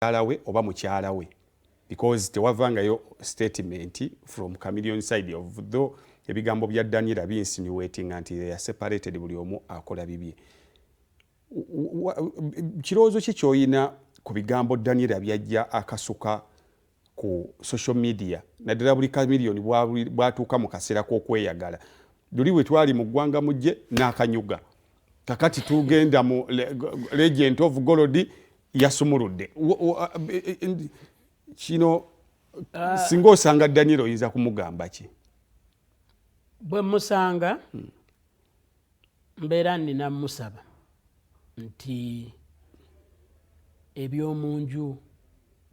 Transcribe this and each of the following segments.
alawe oba mukyala we because tewavangayo statement from Chameleone side of though ebigambo bya Daniela binsinuating anti they are separated buli omu akola bibye. Kirowoozo ki ky'oyina ku bigambo Daniela byajja akasuka ku social media naddala buli Chameleone bwatuuka mu kaseera k'okweyagala luli bwe twali mu ggwanga mujje n'akanyuga kakati tugenda mu Legend of Golodi yasumuludde kino singa osanga Daniela oyinza kumugamba ki? Bwe musanga mbeera nina musaba nti eby'omunju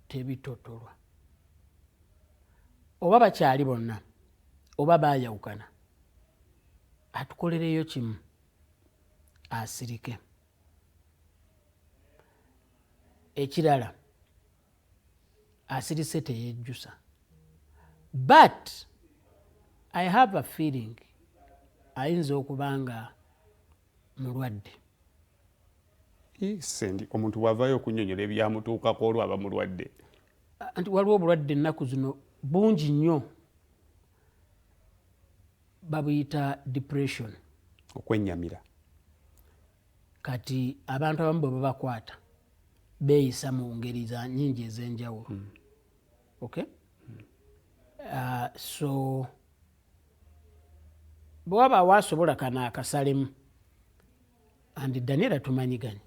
tebitotolwa oba bakyali bonna oba baayawukana atukolereyo kimu asirike. Ekirala asirise teyejjusa but I have a feeling ayinza okuba nga mulwadde. Sendi omuntu wavayo okunyonyola ebyamutuukako olwo aba mulwadde. Anti waliwo obulwadde ennaku zino bungi nnyo babuyita depression, okwennyamira. Kati abantu abamu bwe babakwata beeyisa mu ngeri za nnyingi ez'enjawulo. Okay? So bwe waba waasobola kana akasalemu andi Daniela tumanyiganye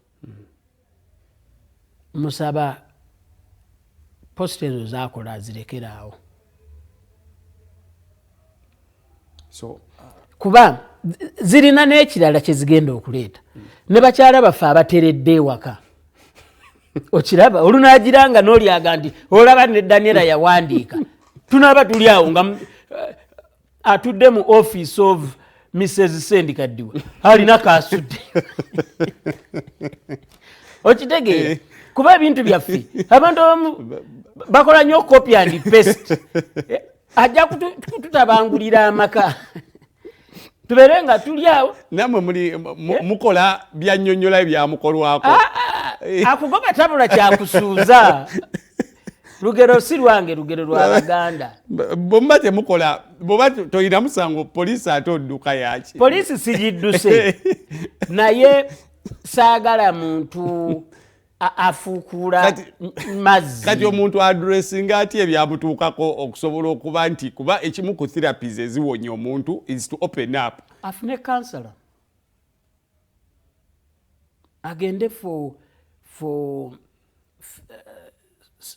musaba post ezo zaakola azirekera awo. So kuba zirina n'ekirala kye zigenda okuleeta ne bakyala baffe abateredde ewaka okiraba olunaagiranga n'olyaga nti olaba ne Daniela yawandiika tunaaba tuli awo nga atudde mu office of Mrs. Sendi kaddiwa alina kaasudde okitegeera kuba ebintu byaffe abantu abamu bakola nnyo copy and paste ajja kututabangulira amaka tubeere nga tuli awo namwe mukola byannyonnyola ebyamukolwako akugoba tabula kyakusuuza lugero si lwange lugero lwa Baganda bomba temukola boba toyina musango poliisi ate odduka yaki poliisi sigidduse naye saagala muntu afuukula mazzi kati omuntu addressinga ati ebyamutuukako okusobola okuba nti kuba ekimu ku therapies eziwonya omuntu is to open up afune counselor agende for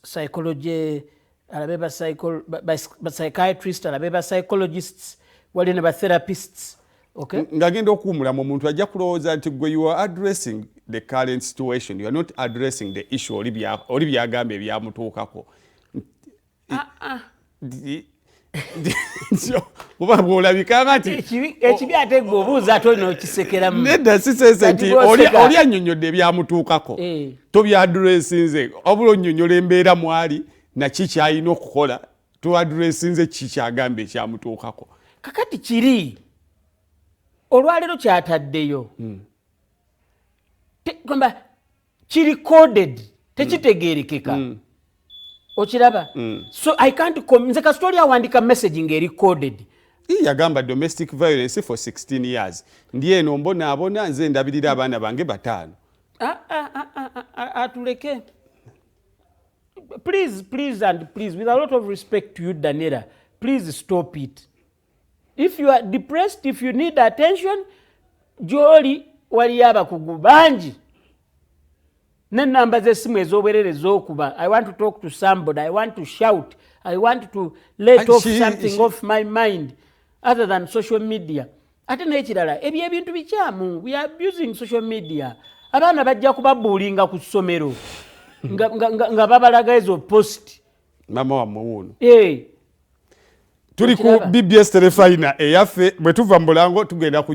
psychology alabe ba psychiatrist alabe ba psychologists wali ne ba therapists. Okay, ngagenda okuwumula mu muntu ajja kulowooza nti gwe you are addressing the current situation, you are not addressing the issue oli byagamba ebyamutuukako. Oba bw'olabika nti ekibi ate gwe obuuza ate olina okisekeramu nedda sisese nti oli annyonnyodde ebyamutuukako tobyadressinze obula onnyonnyola embeera mwali naki kyalina okukola toadressinze ki kyagamba ekyamutuukako. Kakati kiri olwaleero kyataddeyo kwamba kiri coded tekitegeerekeka okiraba so I can't nze kasitoli awandika message ng'eri coded yagamba domestic violence for 16 years ndi eno mbonaabona nze ndabirira abaana bange 5 atuleke please and please with a lot of respect to you Daniela, please stop it. If you are depressed, if you need attention, joli wali abakugu bangi n'ennamba z'essimu ez'obwerere ez'okuba I want to talk to somebody, I want to shout, I want to let off something off my mind other than social media. Ate n'ekirala ebyo ebintu bikyamu, we are abusing social media. Abaana bajja kubabuulinga ku ssomero nga babalaga ezo post mama wa muwuno tuli ku BBS Terefayina eyaffe bwe tuva mu Bulango tugenda ku